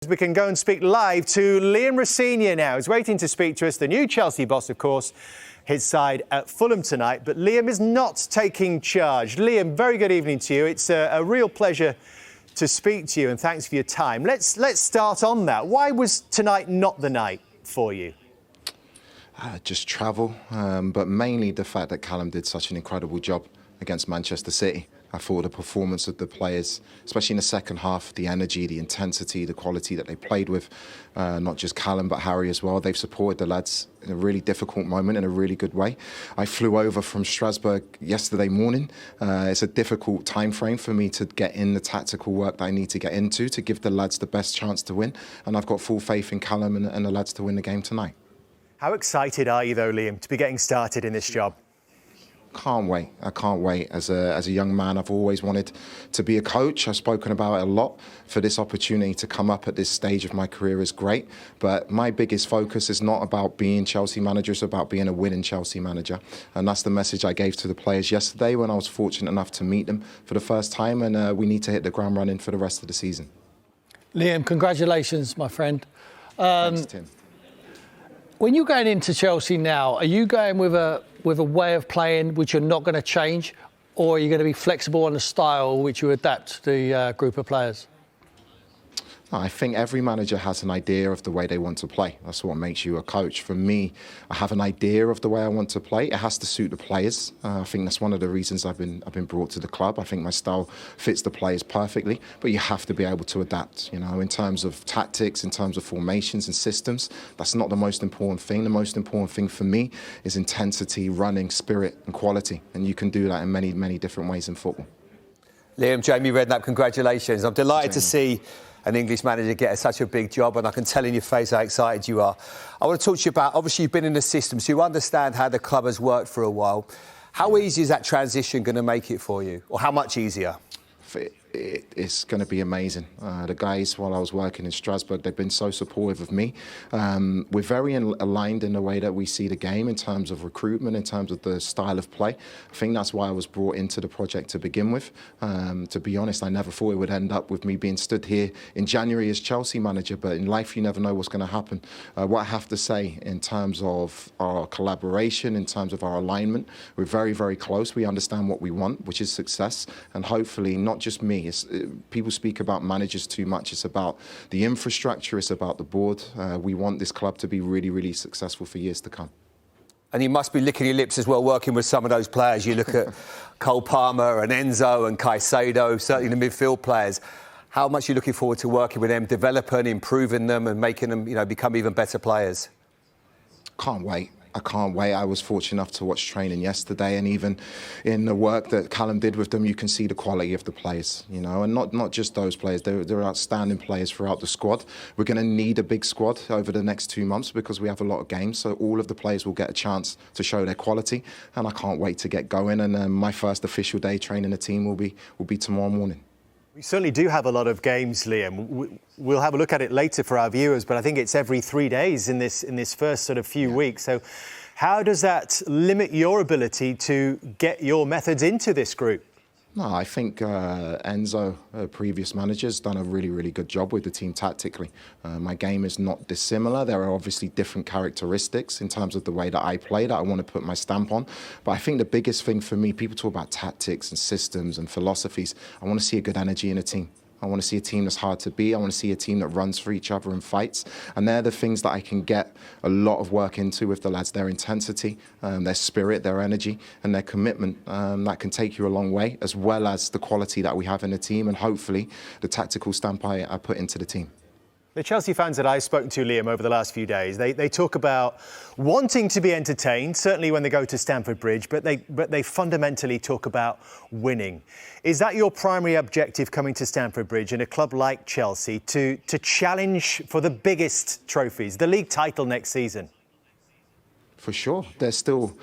We can go and speak live to Liam Rosenior now. He's waiting to speak to us, the new Chelsea boss, of course, his side at Fulham tonight. But Liam is not taking charge. Liam, very good evening to you. It's a real pleasure to speak to you, and thanks for your time. Let's start on that. Why was tonight not the night for you? Just travel, but mainly the fact that Callum did such an incredible job against Manchester City. I thought the performance of the players, especially in the second half, the energy, the intensity, the quality that they played with, not just Callum but Harry as well, they've supported the lads in a really difficult moment in a really good way. I flew over from Strasbourg yesterday morning. It's a difficult time frame for me to get in the tactical work that I need to get into to give the lads the best chance to win, and I've got full faith in Callum and the lads to win the game tonight. How excited are you though, Liam, to be getting started in this job? Can't wait. I can't wait. As a young man, I've always wanted to be a coach. I've spoken about it a lot. For this opportunity to come up at this stage of my career is great. But my biggest focus is not about being Chelsea manager, it's about being a winning Chelsea manager. And that's the message I gave to the players yesterday when I was fortunate enough to meet them for the first time. And we need to hit the ground running for the rest of the season. Liam, congratulations, my friend. Thanks, Tim. When you're going into Chelsea now, are you going with a way of playing which you're not going to change, or are you going to be flexible on the style which you adapt to the group of players? I think every manager has an idea of the way they want to play. That's what makes you a coach. For me, I have an idea of the way I want to play. It has to suit the players. I think that's one of the reasons I've been brought to the club. I think my style fits the players perfectly, but you have to be able to adapt. You know, in terms of tactics, in terms of formations and systems, that's not the most important thing. The most important thing for me is intensity, running, spirit, and quality. And you can do that in many, many different ways in football. Liam, Jamie Redknapp, congratulations. I'm delighted to see an English manager get such a big job, and I can tell in your face how excited you are. I want to talk to you about, obviously you've been in the system, so you understand how the club has worked for a while. How easy is that transition going to make it for you, or how much easier? It's going to be amazing. The guys, while I was working in Strasbourg, they've been so supportive of me. We're very aligned in the way that we see the game in terms of recruitment, in terms of the style of play. I think that's why I was brought into the project to begin with. To be honest, I never thought it would end up with me being stood here in January as Chelsea manager, but in life you never know what's going to happen. What I have to say in terms of our collaboration, in terms of our alignment, we're very, very close. We understand what we want, which is success, and hopefully not just me. People speak about managers too much. It's about the infrastructure. It's about the board. We want this club to be really, really successful for years to come. And you must be licking your lips as well, working with some of those players. You look at Cole Palmer and Enzo and Caicedo, certainly the midfield players. How much are you looking forward to working with them, developing, improving them and making them, become even better players? Can't wait. I can't wait. I was fortunate enough to watch training yesterday, and even in the work that Callum did with them, you can see the quality of the players, and not just those players. They're outstanding players throughout the squad. We're going to need a big squad over the next 2 months because we have a lot of games, so all of the players will get a chance to show their quality, and I can't wait to get going. And my first official day training the team will be tomorrow morning. We certainly do have a lot of games, Liam. We'll have a look at it later for our viewers, but I think it's every 3 days in this first sort of few weeks. So how does that limit your ability to get your methods into this group? No, I think Enzo, previous manager, has done a really, really good job with the team tactically. My game is not dissimilar. There are obviously different characteristics in terms of the way that I play that I want to put my stamp on. But I think the biggest thing for me, people talk about tactics and systems and philosophies. I want to see a good energy in a team. I want to see a team that's hard to beat. I want to see a team that runs for each other and fights. And they're the things that I can get a lot of work into with the lads. Their intensity, their spirit, their energy and their commitment. That can take you a long way, as well as the quality that we have in the team and hopefully the tactical stamp I put into the team. The Chelsea fans that I've spoken to, Liam, over the last few days, they talk about wanting to be entertained, certainly when they go to Stamford Bridge, but they fundamentally talk about winning. Is that your primary objective coming to Stamford Bridge in a club like Chelsea, to challenge for the biggest trophies, the league title next season? For sure. There's still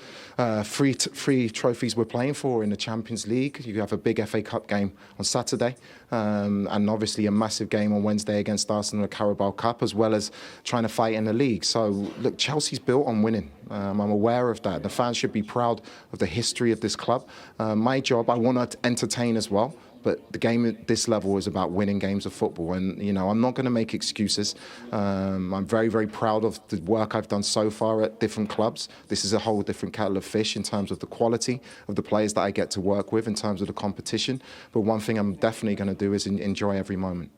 three trophies we're playing for in the Champions League. You have a big FA Cup game on Saturday and obviously a massive game on Wednesday against Arsenal in the Carabao Cup, as well as trying to fight in the league. So, look, Chelsea's built on winning. I'm aware of that. The fans should be proud of the history of this club. My job, I want to entertain as well, But the game at this level is about winning games of football. And, you know, I'm not going to make excuses. I'm very, very proud of the work I've done so far at different clubs. This is a whole different kettle of fish in terms of the quality of the players that I get to work with, in terms of the competition. But one thing I'm definitely going to do is enjoy every moment.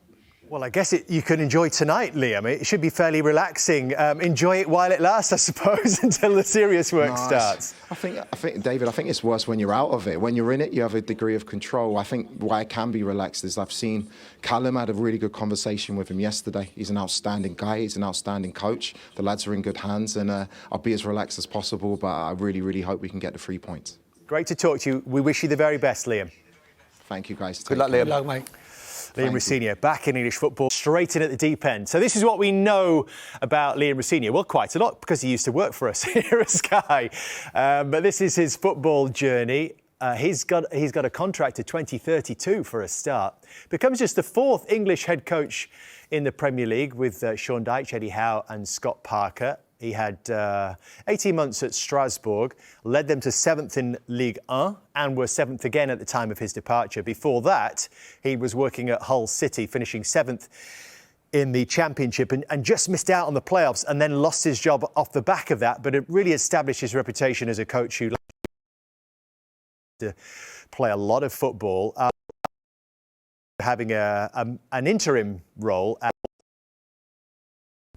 Well, I guess you can enjoy tonight, Liam. It should be fairly relaxing. Enjoy it while it lasts, I suppose, until the serious work starts. I think, David, I think it's worse when you're out of it. When you're in it, you have a degree of control. I think why I can be relaxed is I've seen Callum had a really good conversation with him yesterday. He's an outstanding guy. He's an outstanding coach. The lads are in good hands, and I'll be as relaxed as possible, but I really, really hope we can get the 3 points. Great to talk to you. We wish you the very best, Liam. Thank you, guys. Good luck, Liam. Good luck, mate. Liam Rosenior back in English football, straight in at the deep end. So this is what we know about Liam Rosenior. Well, quite a lot, because he used to work for us here at Sky. But this is his football journey. He's got a contract to 2032 for a start. Becomes just the 4th English head coach in the Premier League with Sean Dyche, Eddie Howe and Scott Parker. He had 18 months at Strasbourg, led them to 7th in Ligue 1 and were 7th again at the time of his departure. Before that, he was working at Hull City, finishing 7th in the Championship and just missed out on the playoffs and then lost his job off the back of that. But it really established his reputation as a coach who liked to play a lot of football, having an interim role at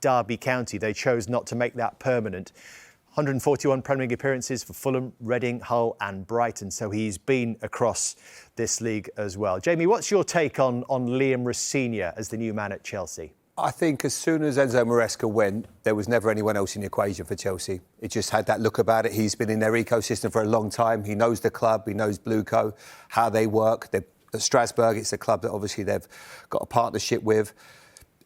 Derby County. They chose not to make that permanent. 141 Premier League appearances for Fulham, Reading, Hull and Brighton. So he's been across this league as well. Jamie, what's your take on Liam Rosenior as the new man at Chelsea? I think as soon as Enzo Maresca went, there was never anyone else in the equation for Chelsea. It just had that look about it. He's been in their ecosystem for a long time. He knows the club, he knows Blueco, how they work. At Strasbourg, it's a club that obviously they've got a partnership with.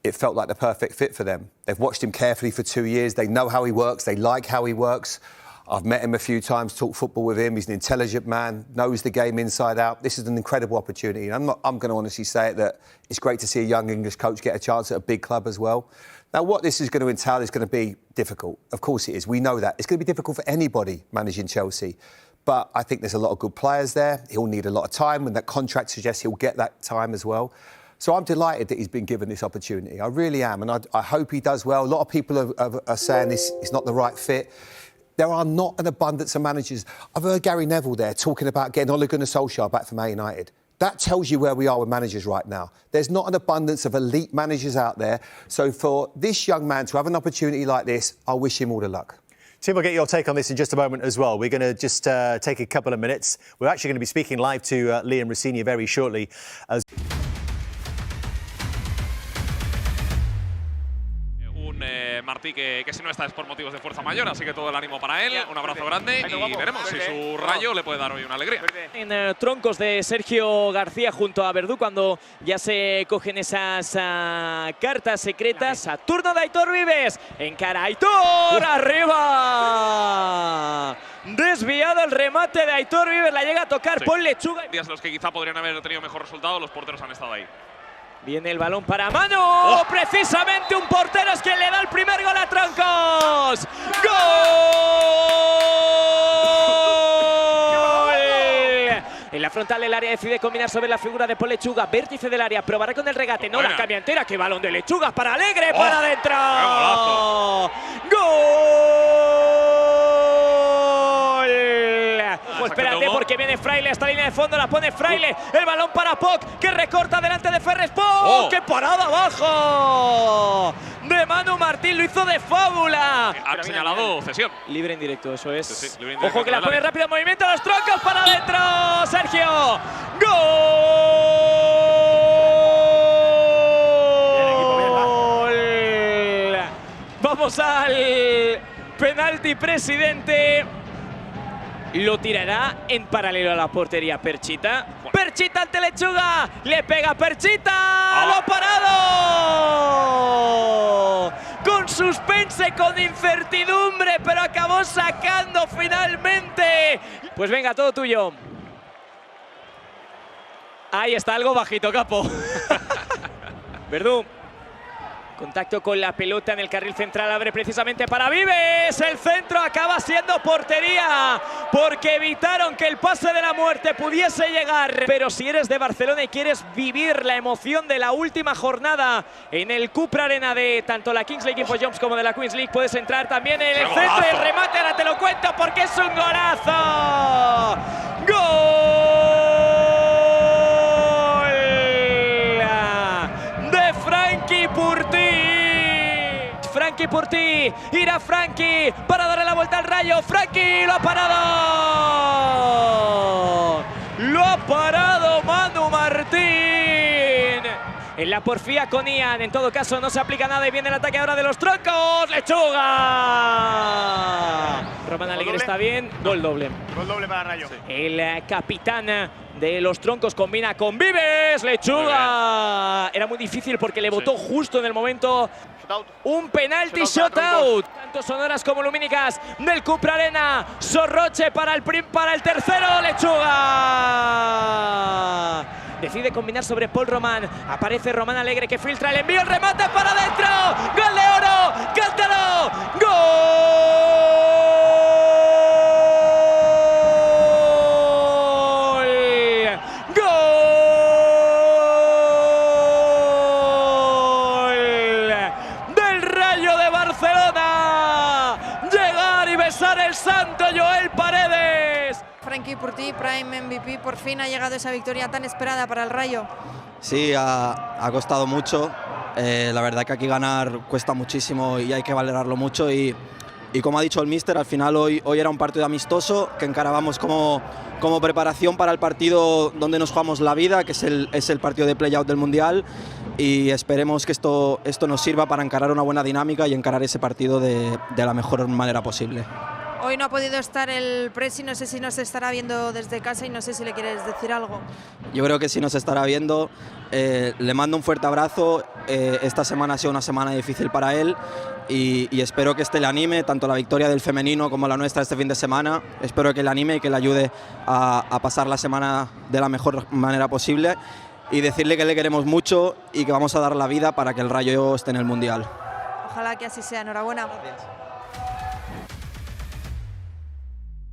It felt like the perfect fit for them. They've watched him carefully for 2 years. They know how he works. They like how he works. I've met him a few times, talked football with him. He's an intelligent man, knows the game inside out. This is an incredible opportunity. I'm going to honestly say it, that it's great to see a young English coach get a chance at a big club as well. Now, what this is going to entail is going to be difficult. Of course it is. We know that. It's going to be difficult for anybody managing Chelsea. But I think there's a lot of good players there. He'll need a lot of time, and that contract suggests he'll get that time as well. So I'm delighted that he's been given this opportunity. I really am, and I hope he does well. A lot of people are saying this is not the right fit. There are not an abundance of managers. I've heard Gary Neville there talking about getting Ole Gunnar Solskjaer back from Man United. That tells you where we are with managers right now. There's not an abundance of elite managers out there. So for this young man to have an opportunity like this, I wish him all the luck. Tim, I'll get your take on this in just a moment as well. We're going to just take a couple of minutes. We're actually going to be speaking live to Liam Rosenior very shortly. Martí, que si no está es por motivos de fuerza mayor, así que todo el ánimo para él, un abrazo grande y veremos si su rayo le puede dar hoy una alegría. En troncos de Sergio García junto a Verdú, cuando ya se cogen esas cartas secretas. A turno de Aitor Vives, encara Aitor, arriba. Desviado el remate de Aitor Vives, la llega a tocar por Lechuga. Días en los que quizá podrían haber tenido mejor resultado, los porteros han estado ahí. Viene el balón para Manu. Precisamente un portero es quien le da el primer gol a troncos. ¡Gol! En la frontal del área decide combinar sobre la figura de Paul Lechuga. Vértice del área, probará con el regate. No, la cambia entera. ¡Qué balón de Lechuga para Alegre! ¡Para adentro! ¡Gol! Espérate, porque viene Fraile, esta línea de fondo la pone Fraile, el balón para Poc, que recorta delante de Ferres. Poc, ¡qué parada abajo! De Manu Martín, lo hizo de fábula. Ha señalado cesión. Libre en directo, eso es. Sí, libre en Ojo que la pone rápido en movimiento, los troncos para adentro. Sergio, ¡gol! Vamos al penalti, presidente. Lo tirará en paralelo a la portería Perchita. Perchita ante Lechuga. Le pega Perchita. ¡Lo ha parado! Con suspense, con incertidumbre, pero acabó sacando finalmente. Pues venga, todo tuyo. Ahí está, algo bajito, capo. Verdú. Contacto con la pelota en el carril central, abre precisamente para Vives. El centro acaba siendo portería porque evitaron que el pase de la muerte pudiese llegar. Pero si eres de Barcelona y quieres vivir la emoción de la última jornada en el Cupra Arena de tanto la Kings League InfoJobs como de la Queens League, puedes entrar también en el centro y el remate. Ahora te lo cuento porque es un golazo. ¡Gol! De Frankie Purtí. Frankie Purtí, irá Frankie para darle la vuelta al Rayo. Frankie lo ha parado. Lo ha parado Manu Martín. En la porfía con Ian, en todo caso no se aplica nada y viene el ataque ahora de los troncos. ¡Lechuga! Román Alegre está bien, gol doble. Gol doble para Rayo. El capitán de los troncos combina con Vives. ¡Lechuga! Era muy difícil porque le botó justo en el momento. Un penalti shot-out. Tanto sonoras como lumínicas del Cupra Arena. Sorroche para el tercero. ¡Lechuga! Decide combinar sobre Paul Román. Aparece Román Alegre que filtra el envío. El remate para adentro. ¡Gol de oro! ¡Cántalo! ¡Gol! ¡Gol! Del Rayo de Barcelona. Llegar y besar el santo Joel Paredes. Frankie Purtí, Prime MVP, por fin ha llegado esa victoria tan esperada para el Rayo. Sí, ha costado mucho. La verdad que aquí ganar cuesta muchísimo y hay que valorarlo mucho. Y como ha dicho el míster, al final hoy era un partido amistoso que encarábamos como preparación para el partido donde nos jugamos la vida, que es el partido de play-out del Mundial. Y esperemos que esto nos sirva para encarar una buena dinámica y encarar ese partido de la mejor manera posible. Hoy no ha podido estar el Presi, no sé si nos estará viendo desde casa y no sé si le quieres decir algo. Yo creo que sí nos estará viendo. Le mando un fuerte abrazo. Esta semana ha sido una semana difícil para él y espero que le anime, tanto la victoria del femenino como la nuestra este fin de semana. Espero que le anime y que le ayude a pasar la semana de la mejor manera posible y decirle que le queremos mucho y que vamos a dar la vida para que el Rayo esté en el Mundial. Ojalá que así sea. Enhorabuena. Gracias.